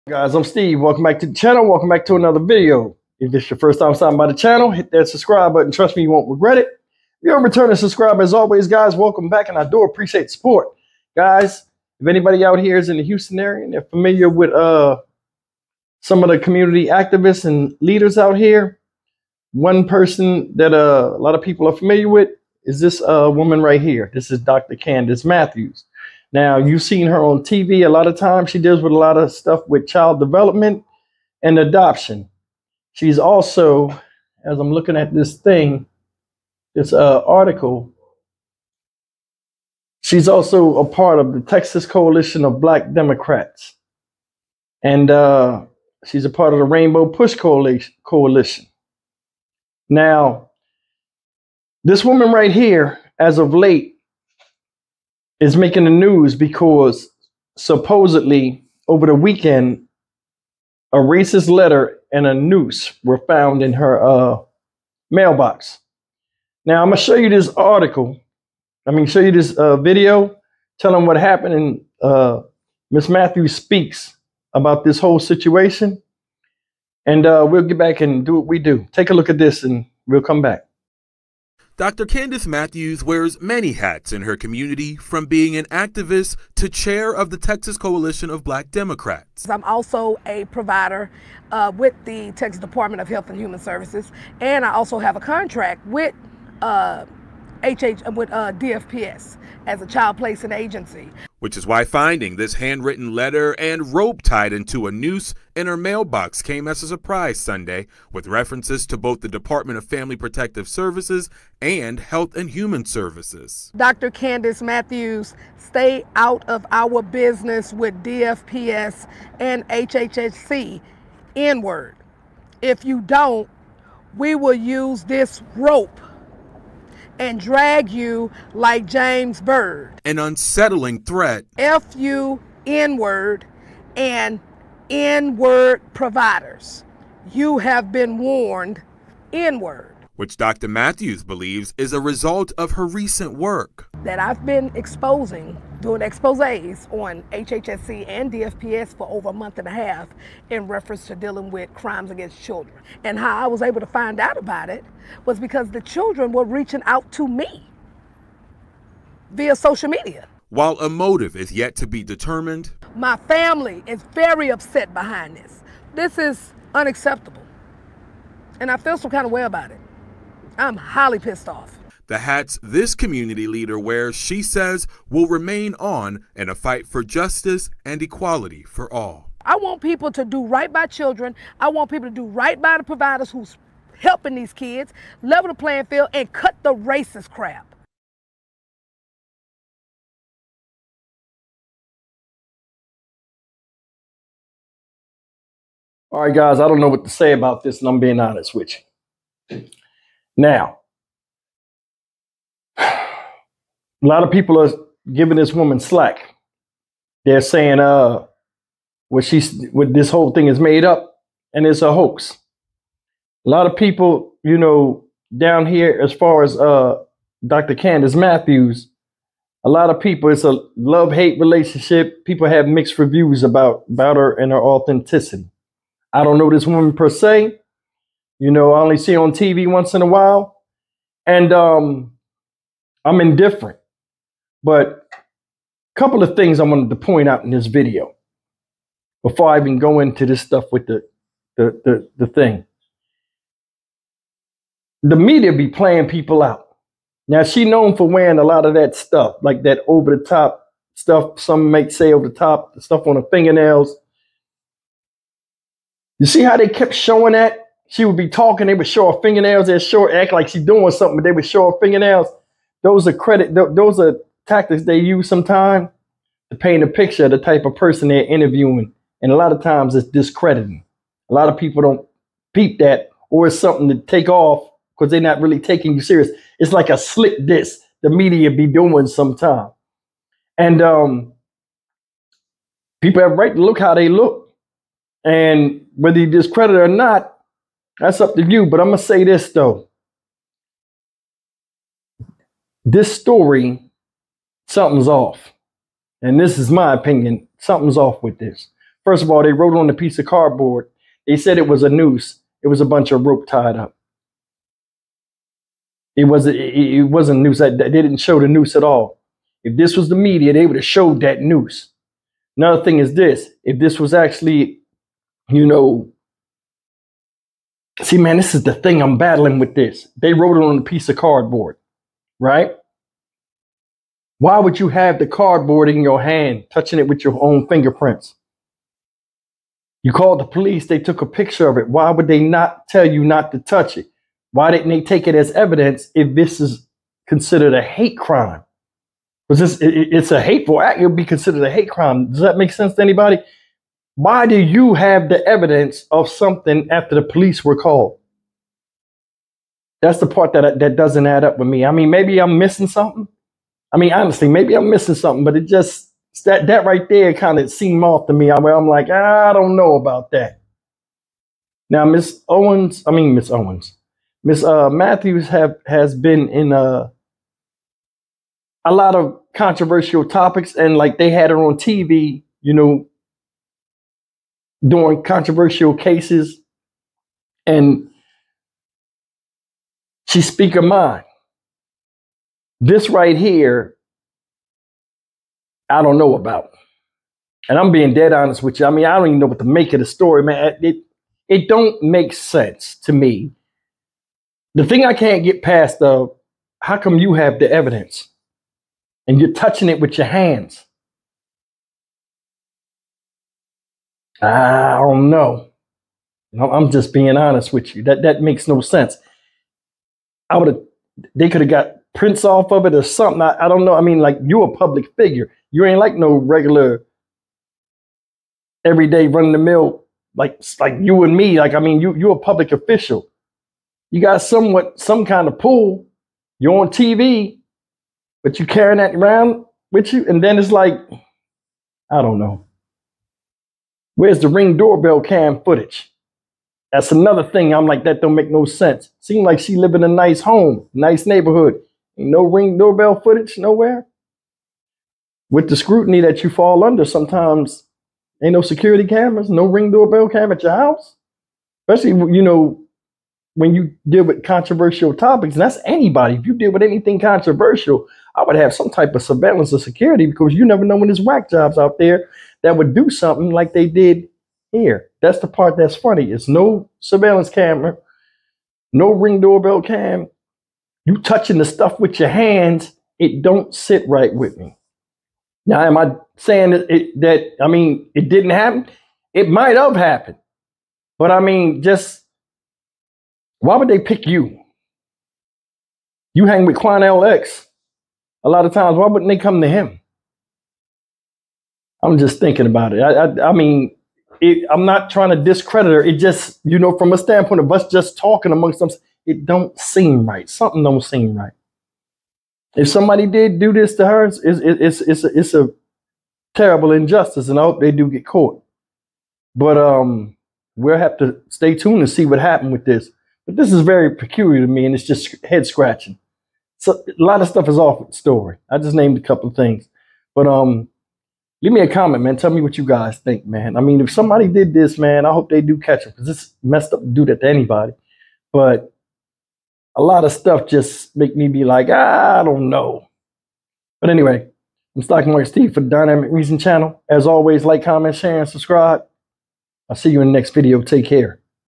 Guys, I'm Steve. Welcome back to the channel. Welcome back to another video. If it's your first time stopping by the channel, hit that subscribe button. Trust me, you won't regret it. If you're a returning subscriber, as always, guys, welcome back, and I do appreciate the support. Guys, if anybody out here is in the Houston area and they're familiar with some of the community activists and leaders out here, one person that a lot of people are familiar with is this woman right here. This is Dr. Candice Matthews. Now, you've seen her on TV a lot of times. She deals with a lot of stuff with child development and adoption. She's also, as I'm looking at this thing, this article, she's also a part of the Texas Coalition of Black Democrats. And she's a part of the Rainbow Push Coalition. Now, this woman right here, as of late, is making the news because supposedly over the weekend, a racist letter and a noose were found in her mailbox. Now, I'm going to show you this article. Show you this video telling what happened. And Ms. Matthews speaks about this whole situation. And we'll get back and do what we do. Take a look at this and we'll come back. Dr. Candice Matthews wears many hats in her community, from being an activist to chair of the Texas Coalition of Black Democrats. I'm also a provider with the Texas Department of Health and Human Services, and I also have a contract with DFPS as a child placement agency. Which is why finding this handwritten letter and rope tied into a noose in her mailbox came as a surprise Sunday, with references to both the Department of Family Protective Services and Health and Human Services. Dr. Candice Matthews, stay out of our business with DFPS and HHSC, N-word. If you don't, we will use this rope and drag you like James Byrd. An unsettling threat. F-U, N-word, and N-word providers. You have been warned, N-word. Which Dr. Matthews believes is a result of her recent work. That I've been doing exposés on HHSC and DFPS for over a month and a half in reference to dealing with crimes against children. And how I was able to find out about it was because the children were reaching out to me via social media. While a motive is yet to be determined, my family is very upset behind this. This is unacceptable. And I feel some kind of way about it. I'm highly pissed off. The hats this community leader wears, she says, will remain on in a fight for justice and equality for all. I want people to do right by children. I want people to do right by the providers who's helping these kids, level the playing field, and cut the racist crap. All right, guys, I don't know what to say about this, and I'm being honest with you. Now, a lot of people are giving this woman slack. They're saying what this whole thing is made up and it's a hoax. A lot of people, down here, as far as Dr. Candice Matthews, a lot of people, it's a love-hate relationship. People have mixed reviews about her and her authenticity. I don't know this woman per se. I only see her on TV once in a while. And I'm indifferent. But a couple of things I wanted to point out in this video before I even go into this stuff with the thing. The media be playing people out. Now, she known for wearing a lot of that stuff, like that over-the-top stuff. Some might say over-the-top, stuff on her fingernails. You see how they kept showing that? She would be talking, they would show her fingernails, they'd act like she's doing something, but they would show her fingernails. Those are tactics they use sometimes to paint a picture of the type of person they're interviewing. And a lot of times it's discrediting. A lot of people don't peep that, or it's something to take off because they're not really taking you serious. It's like a slick diss the media be doing sometimes. And people have a right to look how they look. And whether you discredit it or not, that's up to you. But I'm going to say this, though. This story, something's off. And this is my opinion. Something's off with this. First of all, they wrote on a piece of cardboard. They said it was a noose. It was a bunch of rope tied up. It wasn't a noose. They didn't show the noose at all. If this was the media, they would have showed that noose. Another thing is this. If this was actually, you know, see, man, this is the thing I'm battling with this. They wrote it on a piece of cardboard, right? Why would you have the cardboard in your hand, touching it with your own fingerprints? You called the police. They took a picture of it. Why would they not tell you not to touch it? Why didn't they take it as evidence if this is considered a hate crime? Because it's a hateful act. It would be considered a hate crime. Does that make sense to anybody? Why do you have the evidence of something after the police were called? That's the part that doesn't add up with me. I mean, maybe I'm missing something. I mean, honestly, maybe I'm missing something, but it just, that right there kind of seemed off to me. Where I'm like, I don't know about that. Now, Miss Matthews has been in a lot of controversial topics, and like they had her on TV, you know, doing controversial cases, and she speak her mind. This right here, I don't know about. And I'm being dead honest with you. I mean, I don't even know what to make of the story, man. It don't make sense to me. The thing I can't get past, though, how come you have the evidence and you're touching it with your hands? I don't know. I'm just being honest with you. That makes no sense. They could have got prints off of it or something. I don't know. I mean, like, you're a public figure. You ain't like no regular, everyday run of the mill, like you and me. Like, I mean, you're a public official. You got some kind of pull. You're on TV, but you carrying that around with you. And then it's like, I don't know. Where's the Ring doorbell cam footage? That's another thing. I'm like, that don't make no sense. Seems like she live in a nice home, nice neighborhood. Ain't no Ring doorbell footage nowhere. With the scrutiny that you fall under, sometimes ain't no security cameras, no Ring doorbell cam at your house. Especially, you know, when you deal with controversial topics, and that's anybody. If you deal with anything controversial, I would have some type of surveillance or security, because you never know when there's whack jobs out there that would do something like they did here. That's the part that's funny. It's no surveillance camera, no Ring doorbell cam. You touching the stuff with your hands, it don't sit right with me. Now, am I saying that it didn't happen? It might have happened. But I mean, just, why would they pick you? You hang with Quan LX a lot of times. Why wouldn't they come to him? I'm just thinking about it. I mean, I'm not trying to discredit her. It just, you know, from a standpoint of us just talking amongst them, it don't seem right. Something don't seem right. If somebody did do this to her, it's a terrible injustice, and I hope they do get caught. But we'll have to stay tuned and see what happened with this. But this is very peculiar to me, and it's just head scratching. So a lot of stuff is off with the story. I just named a couple of things. But leave me a comment, man. Tell me what you guys think, man. I mean, if somebody did this, man, I hope they do catch them, because it's messed up to do that to anybody. But a lot of stuff just make me be like, I don't know. But anyway, I'm Stock Market Steve for the Dynamic Reason channel. As always, like, comment, share, and subscribe. I'll see you in the next video. Take care.